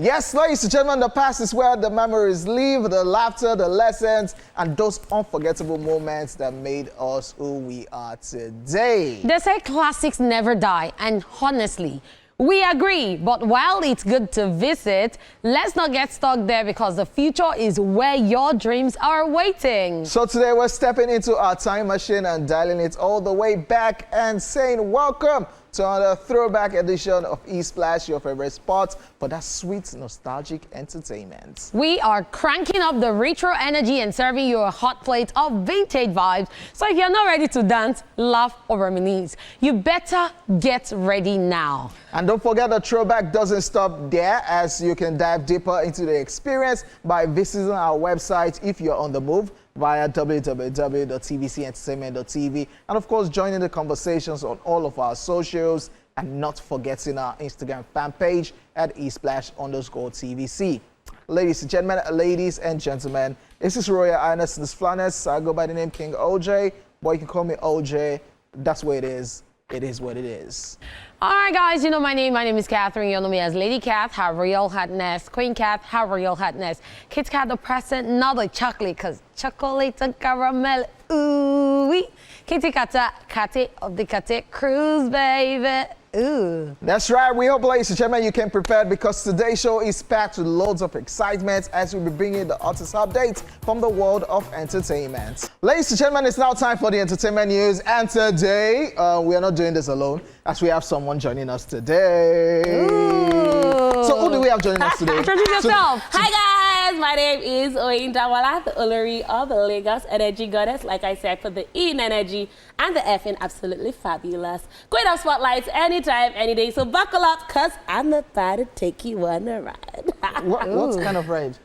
Yes, ladies and gentlemen, the past is where the memories live, the laughter, the lessons, and those unforgettable moments that made us who we are today. They say classics never die, and honestly, we agree. But while it's good to visit, let's not get stuck there because the future is where your dreams are waiting. So today we're stepping into our time machine and dialing it all the way back and saying welcome to another throwback edition of Esplash, your favorite spot for that sweet, nostalgic entertainment. We are cranking up the retro energy and serving you a hot plate of vintage vibes. So if you're not ready to dance, laugh, or reminisce, you better get ready now. And don't forget, the throwback doesn't stop there, as you can dive deeper into the experience by visiting our website if you're on the move via www.tvcentertainment.tv, and of course joining the conversations on all of our socials, and not forgetting our Instagram fan page at esplash_tvc. Ladies and gentlemen, this is Royal Highness this Flaness. I go by the name King OJ. Boy, you can call me OJ. That's what it is. It is what it is. All right, guys, you know my name. My name is Catherine. You know me as Lady Cat, her real hotness. Queen Cat, her real hotness. Kit Kat, the present, not the chocolate, because chocolate and caramel, ooh-wee. Kitty Kata, Kate of the Kate Cruise, baby. Ooh. That's right. We hope, ladies and gentlemen, you came prepared, because today's show is packed with loads of excitement as we'll be bringing the hottest updates from the world of entertainment. Ladies and gentlemen, it's now time for the entertainment news, and today we are not doing this alone, as we have someone joining us today. Ooh. So who do we have joining us today? Introduce yourself. Hi guys, my name is Oyindawala, the Olori of the Lagos Energy Goddess. Like I said, for the E in energy and the F in absolutely fabulous. Queen of spotlights anytime, any day. So buckle up, cause I'm about to take you on a ride. What kind of ride?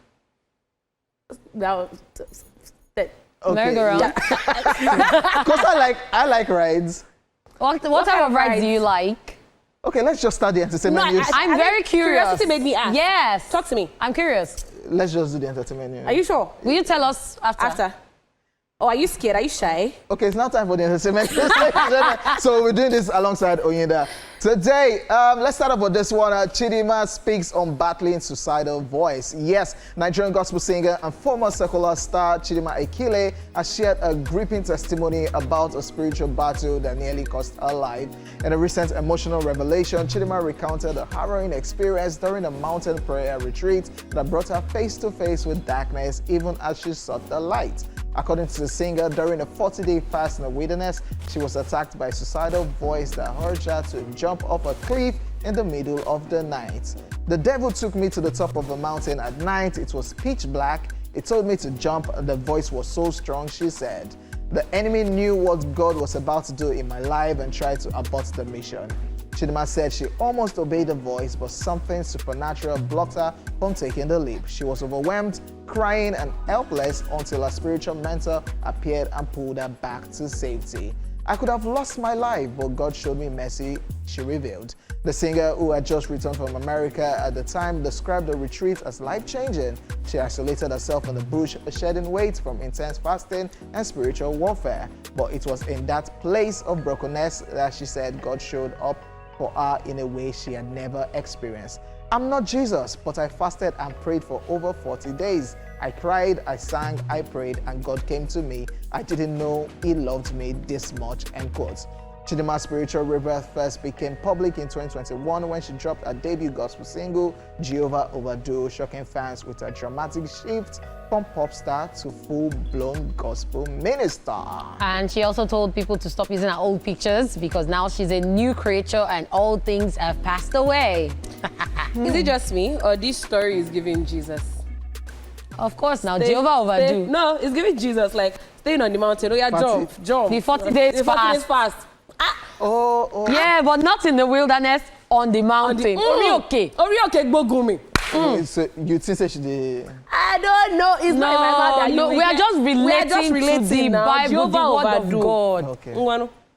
Now, Okay. Merry-go-round. Because I like rides. What type of rides do you like? Okay, let's just start the entertainment news. I'm very curious. Curiosity made me ask. Yes. Talk to me. I'm curious. Let's just do the entertainment news. Are you sure? Will you tell us after? Oh, are you scared? Are you shy? Okay, it's now time for the entertainment news. So we're doing this alongside Oyinda. Today, let's start off with this one. Chidinma speaks on battling suicidal voice. Yes, Nigerian gospel singer and former secular star Chidinma Ekile has shared a gripping testimony about a spiritual battle that nearly cost her life. In a recent emotional revelation, Chidinma recounted a harrowing experience during a mountain prayer retreat that brought her face to face with darkness even as she sought the light. According to the singer, during a 40-day fast in the wilderness, she was attacked by a suicidal voice that urged her to jump off a cliff in the middle of the night. The devil took me to the top of a mountain at night. It was pitch black. It told me to jump. The voice was so strong, she said. The enemy knew what God was about to do in my life and tried to abort the mission. Chidinma said she almost obeyed the voice, but something supernatural blocked her from taking the leap. She was overwhelmed, crying and helpless until her spiritual mentor appeared and pulled her back to safety. I could have lost my life, but God showed me mercy, she revealed. The singer, who had just returned from America at the time, described the retreat as life-changing. She isolated herself in the bush, shedding weight from intense fasting and spiritual warfare. But it was in that place of brokenness that she said God showed up for her in a way she had never experienced. I'm not Jesus, but I fasted and prayed for over 40 days. I cried, I sang, I prayed, and God came to me. I didn't know He loved me this much, end quote. Chidinma's spiritual rebirth first became public in 2021 when she dropped her debut gospel single, Jehovah Overdue, shocking fans with a dramatic shift from pop star to full-blown gospel minister. And she also told people to stop using her old pictures because now she's a new creature and all things have passed away. Is it just me, or this story is giving Jesus? Of course, now Jehovah Overdue. No, it's giving Jesus, like staying on the mountain. Oh yeah, jump. The 40 days fast. Oh. Yeah, but not in the wilderness, on the mountain. Orioke Gbogumi. So you think she did? I don't know. It's not in my mouth that no, we are just relating to the now. Bible, the word of Overdue. God. Okay.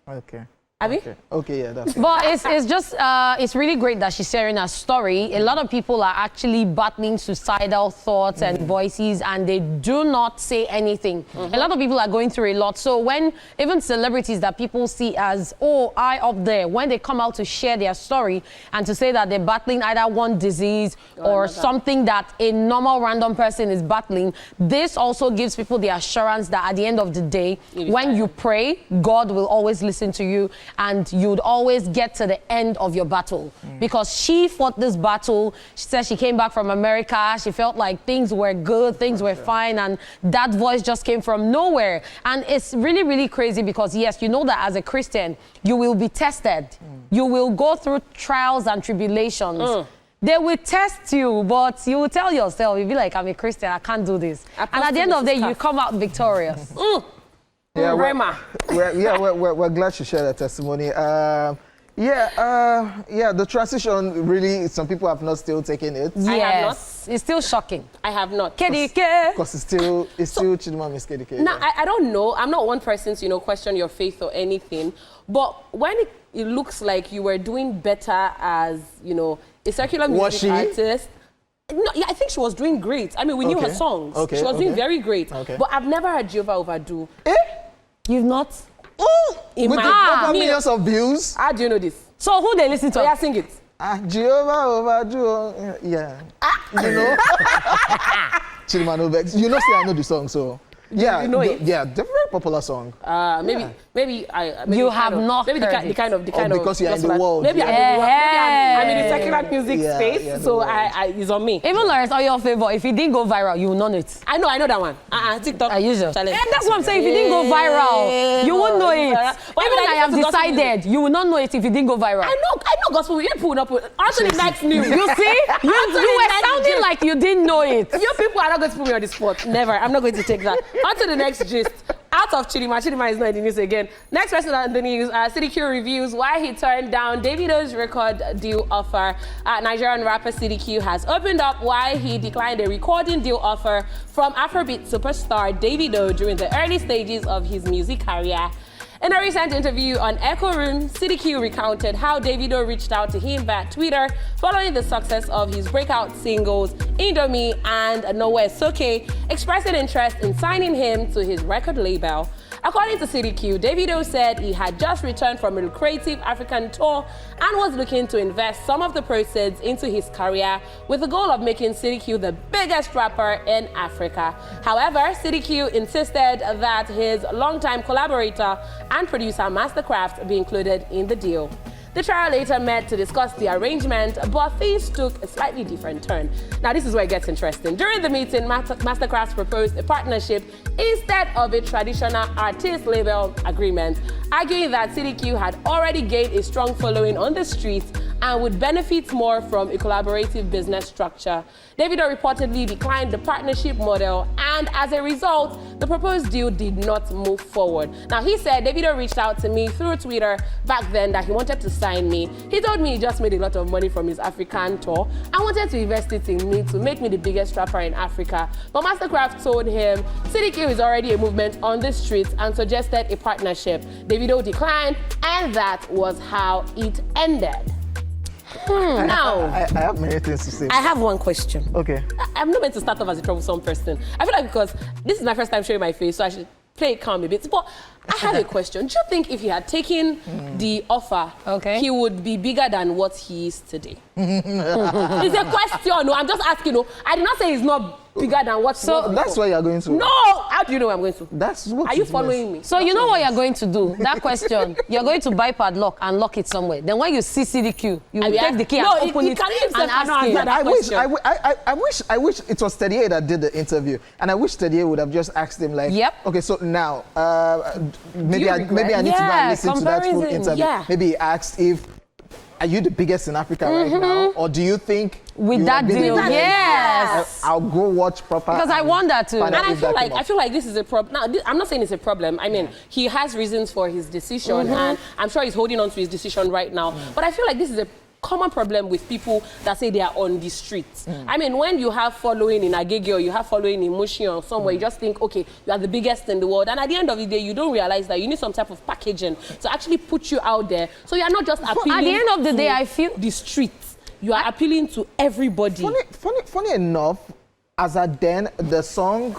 Okay. Abi? Okay, yeah, that's it. But it's just, it's really great that she's sharing her story. A lot of people are actually battling suicidal thoughts and voices, and they do not say anything. A lot of people are going through a lot. So when even celebrities that people see as, oh, I up there, when they come out to share their story and to say that they're battling either one disease or something that a normal random person is battling, this also gives people the assurance that at the end of the day, when you pray, God will always listen to you, and you'd always get to the end of your battle. Because she fought this battle. She said she came back from America. She felt like things were good, things were fine, and that voice just came from nowhere. And it's really, really crazy because, yes, you know that as a Christian, you will be tested. You will go through trials and tribulations. They will test you, but you will tell yourself, you'll be like, I'm a Christian, I can't do this. And at the end of the day, you come out victorious. Yeah, we're glad she shared that testimony. The transition really, some people have not still taken it. Yes, I have not. It's still shocking. I have not. Because it's still Chidinma Miss KDK. Now, I don't know. I'm not one person to, question your faith or anything. But when it looks like you were doing better as, a secular music artist. No, yeah, I think she was doing great. I mean, we knew her songs. She was doing very great. But I've never heard Jehovah overdo. You've not? With the millions of views. How do you know this? So who they listen to? Oh, yeah, sing it. Jehovah overdo. Yeah. Chidinma no vex. You know, say I know the song, so. Yeah, you know it? Yeah, the very popular song. Maybe you have not maybe heard the kind of because you're in the world. Maybe I'm in the secular music space, so it's on me. Even Lawrence, all your favor, if it didn't go viral, you will know it. I know that one. TikTok. Usual. That's what I'm saying. If it didn't go viral, you won't know it. Even I have decided, you will not know it if it didn't go viral. I know gospel. You pull up onto the next news. You see? You were sounding like you didn't know it. You people are not going to put me on the spot. Never. I'm not going to take that. On to the next gist. Out of Chidinma. Chidinma is not in the news again. Next person on the news, CityQ reviews why he turned down Davidos record deal offer. Nigerian rapper CityQ has opened up why he declined a recording deal offer from Afrobeat superstar Davido during the early stages of his music career. In a recent interview on Echo Room, CityQ recounted how Davido reached out to him via Twitter following the success of his breakout singles Indomie and Nowhere Soke, expressing interest in signing him to his record label. According to CityQ, Davido said he had just returned from a lucrative African tour and was looking to invest some of the proceeds into his career with the goal of making CityQ the biggest rapper in Africa. However, CityQ insisted that his longtime collaborator and producer Mastercraft be included in the deal. The trio later met to discuss the arrangement, but things took a slightly different turn. Now, this is where it gets interesting. During the meeting, Mastercraft proposed a partnership instead of a traditional artist label agreement, arguing that CityQ had already gained a strong following on the streets and would benefit more from a collaborative business structure. Davido reportedly declined the partnership model, and as a result, the proposed deal did not move forward. Now, he said Davido reached out to me through Twitter back then that he wanted to sign me. He told me he just made a lot of money from his African tour and wanted to invest it in me to make me the biggest rapper in Africa. But Mastercraft told him CityQ is already a movement on the streets and suggested a partnership. Davido declined, and that was how it ended. Now, I have many things to say. I have one question. Okay. I'm not meant to start off as a troublesome person. I feel like because this is my first time showing my face, so I should play it calm a bit. But I have a question. Do you think if he had taken the offer, he would be bigger than what he is today? It's a question. No, I'm just asking. No, I did not say he's not bigger than what. So that's what you're going to. No, how do you know I'm going to? That's what. Are you following me? So you know what you're going to do? That question, you're going to buy padlock and lock it somewhere. Then when you see CityQ, you will take the key and open it and ask him. I wish it was 38 that did the interview, and I wish 38 would have just asked him like, okay, so now maybe I need to go and listen to that full interview. Maybe he asked if, are you the biggest in Africa right now, or do you think with that deal? Yes, I'll go watch proper. Because I wonder too, and I feel like this is a problem. Now, I'm not saying it's a problem. I mean, he has reasons for his decision, and I'm sure he's holding on to his decision right now. But I feel like this is a common problem with people that say they are on the streets. I mean, when you have following in Agege or you have following in Mushin or somewhere, you just think, okay, you are the biggest in the world. And at the end of the day, you don't realize that you need some type of packaging to actually put you out there. So you are not just appealing at the end of the day, I feel the streets. You are appealing to everybody. Funny enough, as at then, the song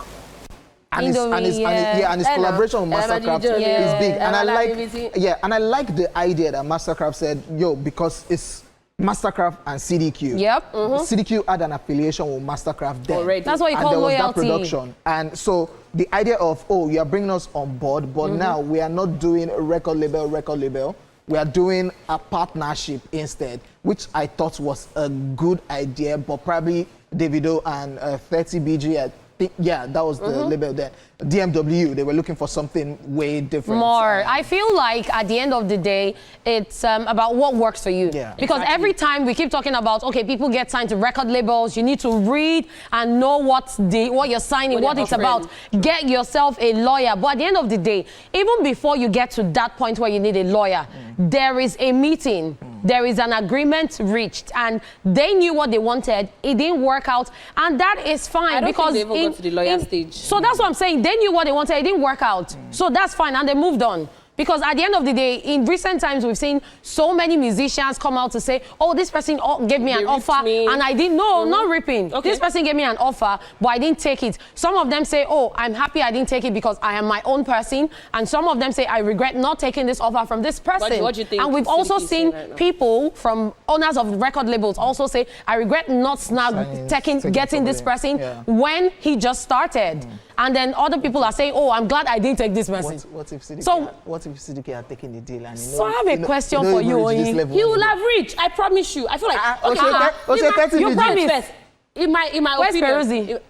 and his collaboration with Mastercraft is big. And I like the idea that Mastercraft said, yo, because it's Mastercraft and CityQ. Yep. CityQ had an affiliation with Mastercraft then. Already. That's what you call there was loyalty. that production. And so the idea of, oh, you are bringing us on board, but now we are not doing a record label. We are doing a partnership instead, which I thought was a good idea, but probably Davido and 30BG, I think, yeah, that was the label then. DMW, they were looking for something way different. More. I feel like at the end of the day, it's about what works for you. Yeah. Because every time we keep talking about, okay, people get signed to record labels, you need to read and know what you're signing, what it's about. Get yourself a lawyer. But at the end of the day, even before you get to that point where you need a lawyer, there is a meeting. There is an agreement reached, and they knew what they wanted. It didn't work out, and that is fine. I don't because think they even got to the lawyer stage. So that's what I'm saying. They knew what they wanted. It didn't work out. So that's fine, and they moved on. Because at the end of the day, in recent times, we've seen so many musicians come out to say, oh, this person gave me an offer, and I didn't, not ripping. Okay. This person gave me an offer, but I didn't take it. Some of them say, oh, I'm happy I didn't take it because I am my own person. And some of them say, I regret not taking this offer from this person. What do you think? And we've also seen people from owners of record labels also say, I regret not getting this person when he just started. And then other people are saying, oh, I'm glad I didn't take this person. What if CityQ had taken the deal? And so I have a question for you, Oyin. He will have reached, I promise you. I feel like, you promise. In my Where's opinion, Peruzzi?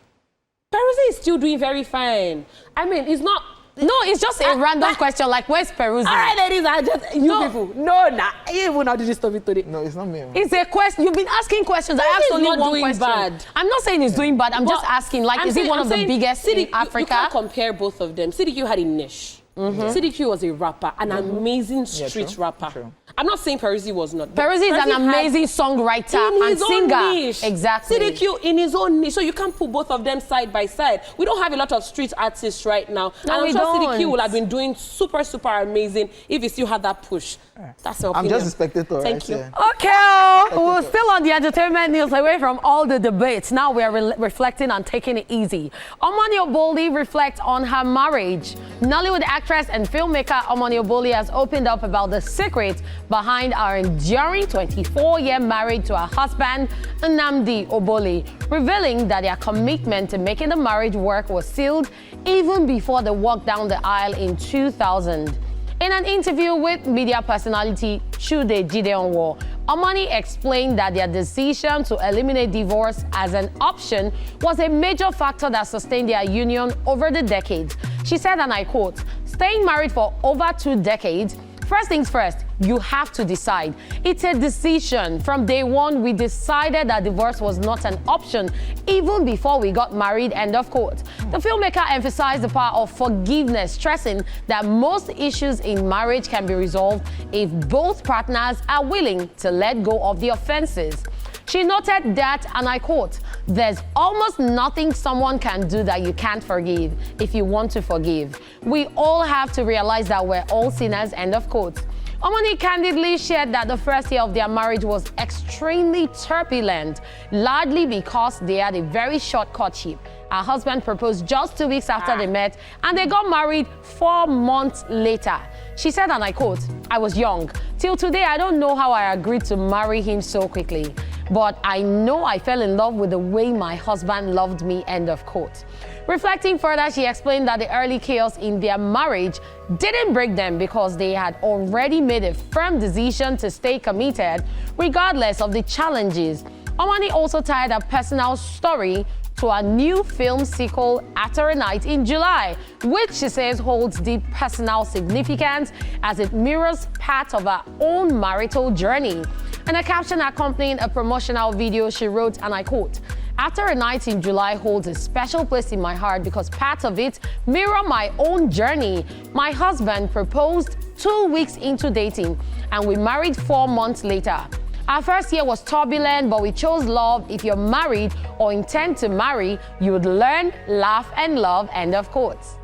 Peruzzi is still doing very fine. I mean, it's not. No, it's just a random question, like, where's Peruzzi? All right, ladies, I just, people. No, you will not do this to me today. No, it's not me. It's a question. You've been asking questions. I asked only one question. Bad. I'm not saying it's doing bad. I'm just asking, like, is it one of the biggest in Africa? You can't compare both of them. CityQ had a niche. CityQ was a rapper, an amazing street rapper. True. I'm not saying Peruzzi was not. Peruzzi is an amazing songwriter and singer. Niche. Exactly. CityQ in his own niche. So you can't put both of them side by side. We don't have a lot of street artists right now. No, and I'm sure CityQ would have been doing super amazing if he still had that push. That's my opinion. I'm just a spectator. Thank you. Okay, we're still on the entertainment news, away from all the debates. Now we are reflecting on taking it easy. Omani Oboli reflects on her marriage. Nollywood actress and filmmaker Omani Oboli has opened up about the secret behind our enduring 24-year marriage to her husband, Nnamdi Oboli, revealing that their commitment to making the marriage work was sealed even before they walked down the aisle in 2000. In an interview with media personality Chude Gideonwo, Omani explained that their decision to eliminate divorce as an option was a major factor that sustained their union over the decades. She said, and I quote, "Staying married for over 2 decades, first things first, you have to decide. It's a decision. From day one, we decided that divorce was not an option, even before we got married," end of quote. The filmmaker emphasized the power of forgiveness, stressing that most issues in marriage can be resolved if both partners are willing to let go of the offenses. She noted that, and I quote, "There's almost nothing someone can do that you can't forgive if you want to forgive. We all have to realize that we're all sinners," end of quote. Omani candidly shared that the first year of their marriage was extremely turbulent, largely because they had a very short courtship. Her husband proposed just 2 weeks after they met, and they got married 4 months later. She said, and I quote, "I was young. Till today, I don't know how I agreed to marry him so quickly. But I know I fell in love with the way my husband loved me," end of quote. Reflecting further, she explained that the early chaos in their marriage didn't break them because they had already made a firm decision to stay committed regardless of the challenges. Omani also tied a personal story to a new film sequel, After a Night, in July, which she says holds deep personal significance as it mirrors part of her own marital journey. In a caption accompanying a promotional video, she wrote, and I quote, "After a Night in July holds a special place in my heart because parts of it mirror my own journey. My husband proposed 2 weeks into dating, and we married 4 months later. Our first year was turbulent, but we chose love. If you're married or intend to marry, you would learn, laugh, and love. End of quotes.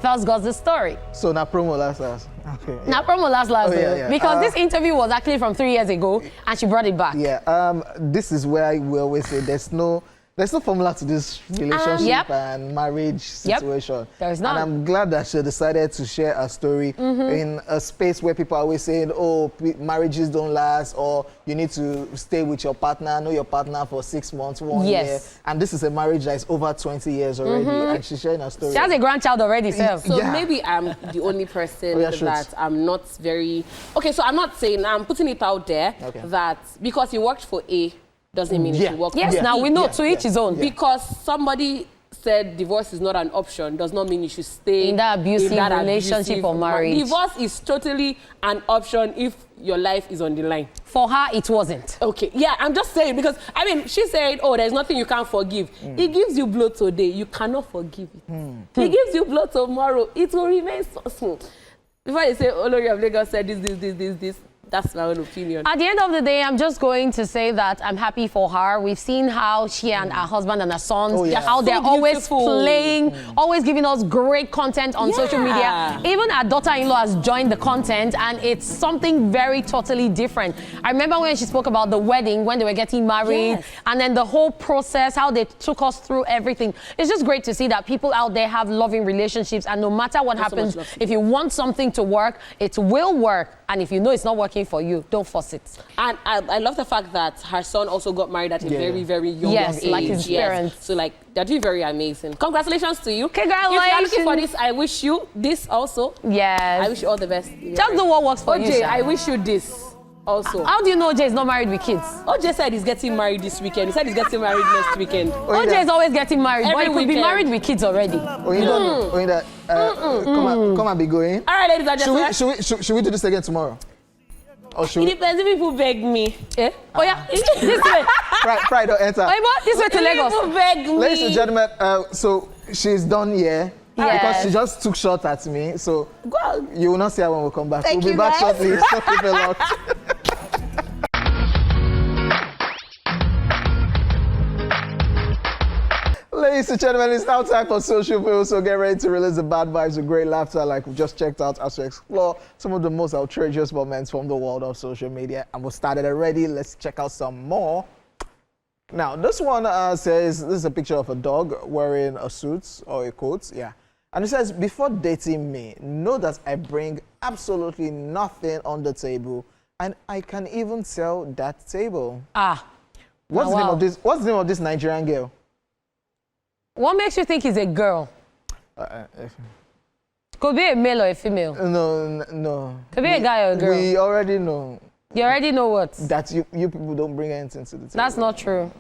Thus goes the story. So now promo last. Okay. Now promo last yeah. because this interview was actually from 3 years ago, and she brought it back. Yeah. This is where we always say there's no formula to this relationship and marriage situation. There's none. And I'm glad that she decided to share her story in a space where people are always saying, oh, marriages don't last, or you need to stay with your partner, know your partner for 6 months, 1 year. And this is a marriage that is over 20 years already, and she's sharing her story. She has a grandchild already, So maybe I'm the only person that I'm not very... Okay, so I'm not saying, I'm putting it out there that because you worked for A, doesn't mean you should work. Yes, now we know to each his own. Because somebody said divorce is not an option does not mean you should stay in that abusive relationship or marriage. Divorce is totally an option if your life is on the line. For her, it wasn't. Okay, yeah, I'm just saying because, I mean, she said, oh, there's nothing you can't forgive. It gives you blow today, you cannot forgive it. It gives you blow tomorrow, it will remain so smooth. Before they say, Olori of Lagos said this, that's my own opinion. At the end of the day, I'm just going to say that I'm happy for her. We've seen how she and her husband and her sons, how they're always playing, always giving us great content on social media. Even our daughter-in-law has joined the content, and it's something very totally different. I remember when she spoke about the wedding, when they were getting married, and then the whole process, how they took us through everything. It's just great to see that people out there have loving relationships, and no matter what happens, if you want something to work, it will work. And if you know it's not working for you, don't force it. And I love the fact that her son also got married at a very, very young age. Like his parents. So like, they're doing very amazing. Congratulations to you. Congratulations. If you're looking for this, I wish you this also. Yes. I wish you all the best. Just do what works for you, OJ, I wish you this also. How do you know OJ is not married with kids? OJ said he's getting married this weekend. He said he's getting married next weekend. OJ is always getting married, but he could be married with kids already. Come and be going. All right, ladies and gentlemen. Should we do this again tomorrow? Or It depends if people beg me. Oh yeah, this way. Pride don't enter. This way to Lagos. People beg me. Ladies and gentlemen, so she's done here. Because she just took shot at me. So you will not see her when we come back. We'll be back shortly. So keep it locked. Ladies and gentlemen, it's now time for Social Pills, so get ready to release the bad vibes with great laughter like we just checked out as we explore some of the most outrageous moments from the world of social media. And we started already. Let's check out some more. Now, this one says, this is a picture of a dog wearing a suit or a coat, And it says, before dating me, know that I bring absolutely nothing on the table, and I can even sell that table. What's the name of this? What's the name of this Nigerian girl? What makes you think he's a girl? Could be a male or a female. No. Could be a guy or a girl. We already know. You already know what? That you people don't bring anything to the table. That's not true.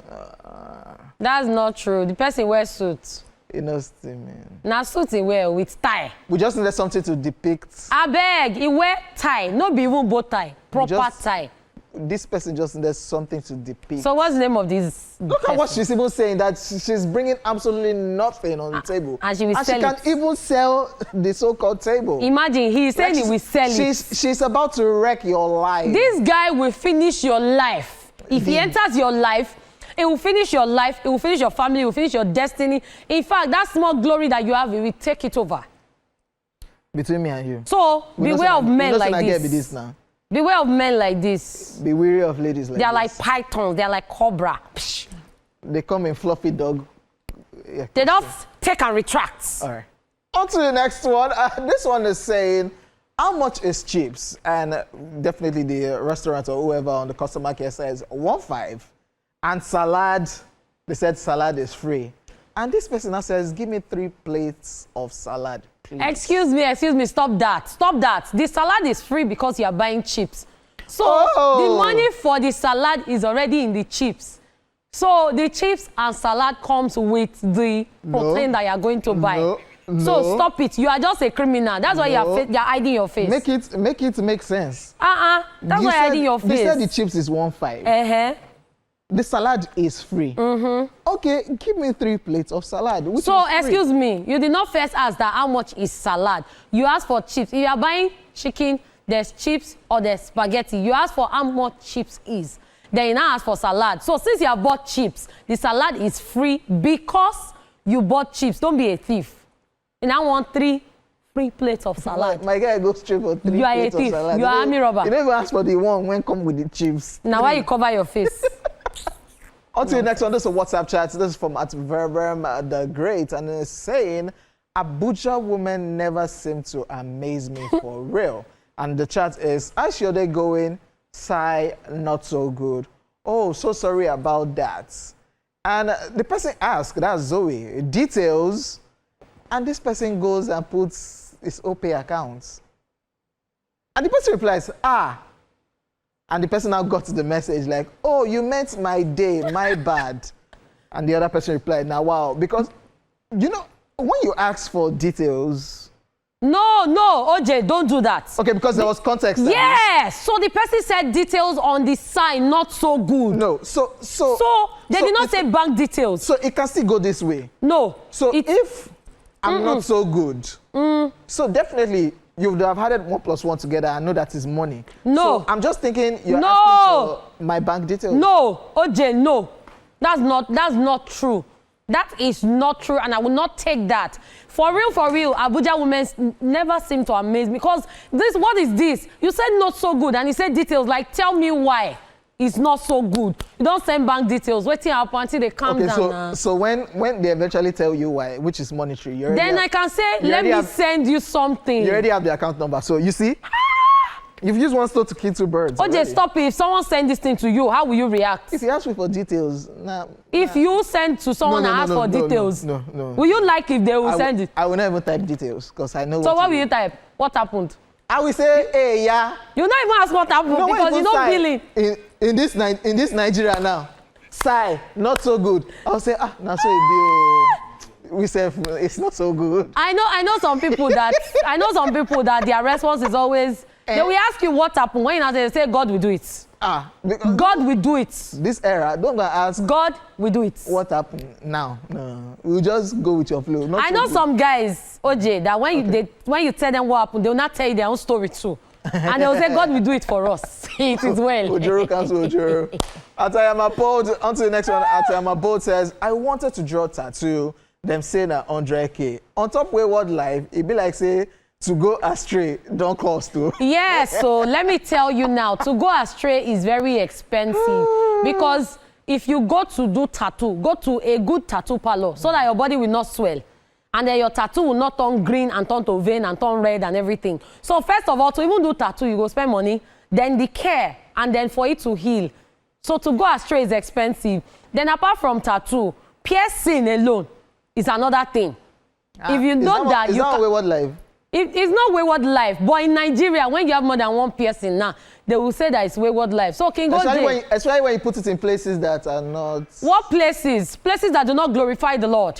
That's not true. The person wears suits. Man. Now suit he wear with tie. We just needed something to depict. I beg, he wear tie. No be even bow tie. Proper tie. This person just needs something to depict. So what's the name of this? Look at what she's even saying, that she's bringing absolutely nothing on the table. And she will sell she can even sell the so-called table. Imagine, he's saying he will sell it. She's about to wreck your life. This guy will finish your life. If he enters your life, it will finish your life, it will finish your family, it will finish your destiny. In fact, that small glory that you have, it will take it over. Between me and you. So, beware of men like this. Beware of men like this. Be wary of ladies like this. They are like pythons. They are like cobra. Psh. They come in fluffy dog. They just take and retract. All right. On to the next one. This one is saying, how much is chips? And definitely the restaurant or whoever on the customer care says 1.5. And salad, they said salad is free. And this person now says, give me 3 plates of salad, please. Excuse me, stop that. Stop that. The salad is free because you are buying chips. So the money for the salad is already in the chips. So the chips and salad comes with the protein that you are going to buy. So stop it. You are just a criminal. That's why you're hiding your face. Make it make sense. That's why you're hiding your face. You said the chips is 1.5. The salad is free. Okay, give me 3 plates of salad. So, excuse me, you did not first ask that how much is salad. You asked for chips. If you are buying chicken, there's chips or there's spaghetti. You ask for how much chips is. Then you now ask for salad. So since you have bought chips, the salad is free because you bought chips. Don't be a thief. You now want 3 free plates of salad. My guy goes straight for 3 You are a plates of thief. salad. You are army robber. You never ask for the one when come with the chips. Now why you cover your face? On to the next one. This is a WhatsApp chat. This is from @Verberm the Great, and it's saying, Abuja women never seem to amaze me for real. And the chat is, how's your day going? Sigh, not so good. Oh, so sorry about that. And the person asked, that's Zoe, details, and this person goes and puts his OPay account. And the person replies, and the person now got the message like, oh, you meant my day, my bad. And the other person replied, now, wow, because, you know, when you ask for details. No, OJ, don't do that. Okay, because there was context. Yes, so the person said details on the side, not so good. No, so they did not say bank details. So it can still go this way. No. So if I'm not so good, so definitely you would have added 1 + 1 together and know that is money. No. So I'm just thinking you're asking for my bank details. No, OJ, no. That's not true. That is not true, and I will not take that. For real, Abuja women never seem to amaze me because what is this? You said not so good, and you said details. Like, tell me why it's not so good. You don't send bank details. Waiting up until they calm down. So when they eventually tell you why, which is monetary, then I can say, let me send you something. You already have the account number. So you see, you've used one stone to kill 2 birds. OJ, stop it. If someone sends this thing to you, how will you react? If you ask me for details, if you send to someone and ask for details, no. Will you like if they will send it? I will never type details because I know. So what will you type? What happened? I will say, hey, yeah. You not even ask what happened because you don't feel it. In this Nigeria now, sigh, not so good. I'll say, now so it be. We say it's not so good. I know some people that their response is always they will ask you what happened when you say God will do it. God will do it. This era, don't go ask. God will do it. What happened now? No, we'll just go with your flow. I know some guys, OJ, that when you tell them what happened, they will not tell you their own story too, and they will say God will do it for us. It is well. Ojoro cancel Ojoro. Atayama Bold. On to the next one. Atayama Bold says, I wanted to draw tattoo. Them say na 100K. On top wayward life, it be like say to go astray don't cost too. Yes, so let me tell you now, to go astray is very expensive because if you go to do tattoo, go to a good tattoo parlor so that your body will not swell. And then your tattoo will not turn green and turn to vein and turn red and everything. So first of all, to even do tattoo, you go spend money, then the care, and then for it to heal. So to go astray is expensive. Then apart from tattoo, piercing alone is another thing. If you know that you can't wayward life. It's not wayward life, but in Nigeria, when you have more than 1 piercing now, they will say that it's wayward life. So King Oje, especially when you put it in places that are not. What places? Places that do not glorify the Lord.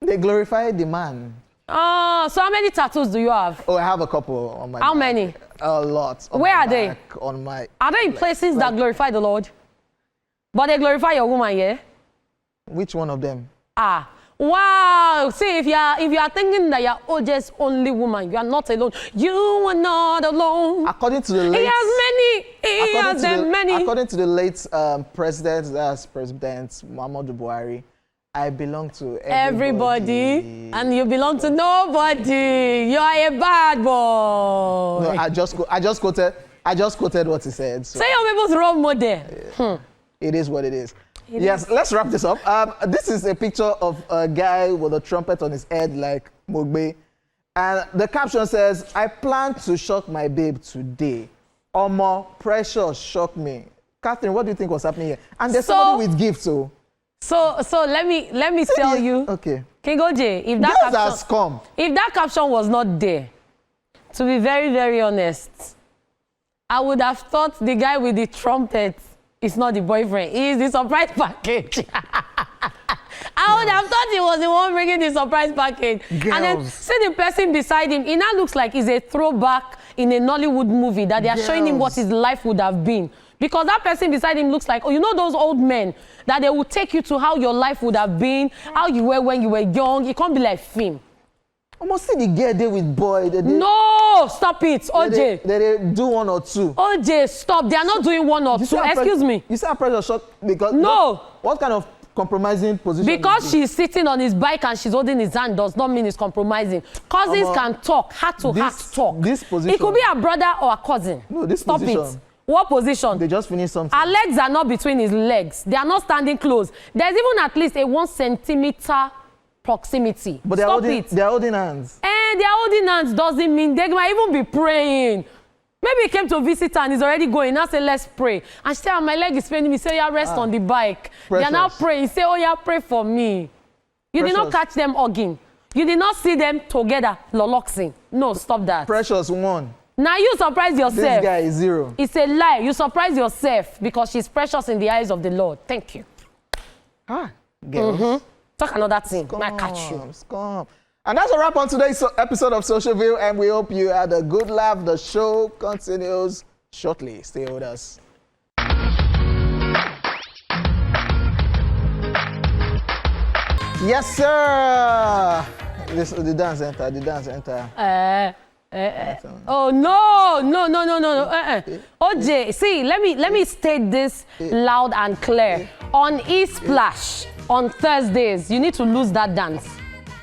They glorify the man. So how many tattoos do you have? Oh, I have a couple on my. How back. Many? A lot. Where are they? On my. Are they in places that glorify the Lord? But they glorify your woman, yeah? Which one of them? Wow! See, if you are thinking that you're OJ's only woman, you are not alone. You are not alone. According to the late, he has many. According to the late president, that's President Muhammadu Buhari, I belong to everybody. And you belong to nobody. You are a bad boy. No, I just quoted what he said. So. Say your people's role model. Yeah. It is what it is. Yes, let's wrap this up. This is a picture of a guy with a trumpet on his head like Mogbe. And the caption says, I plan to shock my babe today. Omo, precious shock me. Catherine, what do you think was happening here? And there's somebody with gifts, so let me tell you. Okay. King Oje, if that caption was not there, to be very, very honest, I would have thought the guy with the trumpet is not the boyfriend. He is the surprise package. I would have thought he was the one bringing the surprise package. Girls. And then see the person beside him. It now looks like he's a throwback in a Nollywood movie that they are showing him what his life would have been. Because that person beside him looks like, you know those old men that they will take you to how your life would have been, how you were when you were young. It can't be like film. Almost see the girl there with boy. No, stop it, OJ. They do 1 or 2. OJ, stop. They are not doing 1 or 2. Excuse me. You see how pressure shot because no. What kind of compromising position? Because she's sitting on his bike and she's holding his hand does not mean it's compromising. Cousins can talk, heart to heart talk. This position. It could be a brother or a cousin. No, this stop position. It. What position? They just finished something. Her legs are not between his legs. They are not standing close. There's even at least a 1 centimeter proximity. But Stop it. They're holding hands. And they're holding hands doesn't mean they might even be praying. Maybe he came to visit her and he's already going. Now say, let's pray. And she said, my leg is paining me. Say, yeah, rest on the bike. Precious. They're now praying. Say, oh, yeah, pray for me. You did not catch them hugging. You did not see them together, loloxing. No, stop that. Precious won. Now you surprise yourself. This guy is 0. It's a lie. You surprise yourself because she's precious in the eyes of the Lord. Thank you. Girls. Talk another thing. Might catch you. Scum. And that's a wrap on today's episode of Social View, and we hope you had a good laugh. The show continues shortly. Stay with us. Yes, sir. The dance enter. The dance enter. Oh no. OJ, see, let me state this loud and clear. On Esplash on Thursdays, you need to lose that dance.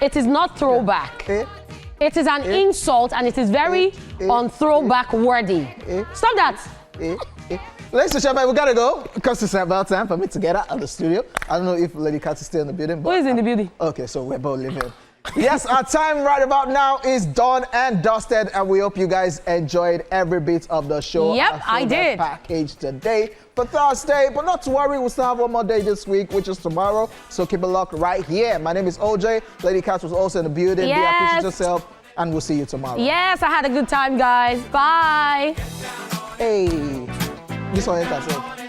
It is not throwback. It is an insult and it is very un-throwback worthy. Stop that. Ladies and gentlemen, we gotta go because it's about time for me to get out of the studio. I don't know if Lady Cat is still in the building. But who is in the building? Okay, so we're both leaving. Yes, our time right about now is done and dusted, and we hope you guys enjoyed every bit of the show. Yep, I did. Package today for Thursday, but not to worry, we'll still have one more day this week, which is tomorrow. So keep it locked right here. My name is OJ. Lady Cat was also in the building. Yes. Be appreciate yourself, and we'll see you tomorrow. Yes, I had a good time, guys. Bye. Hey, this one ain't that.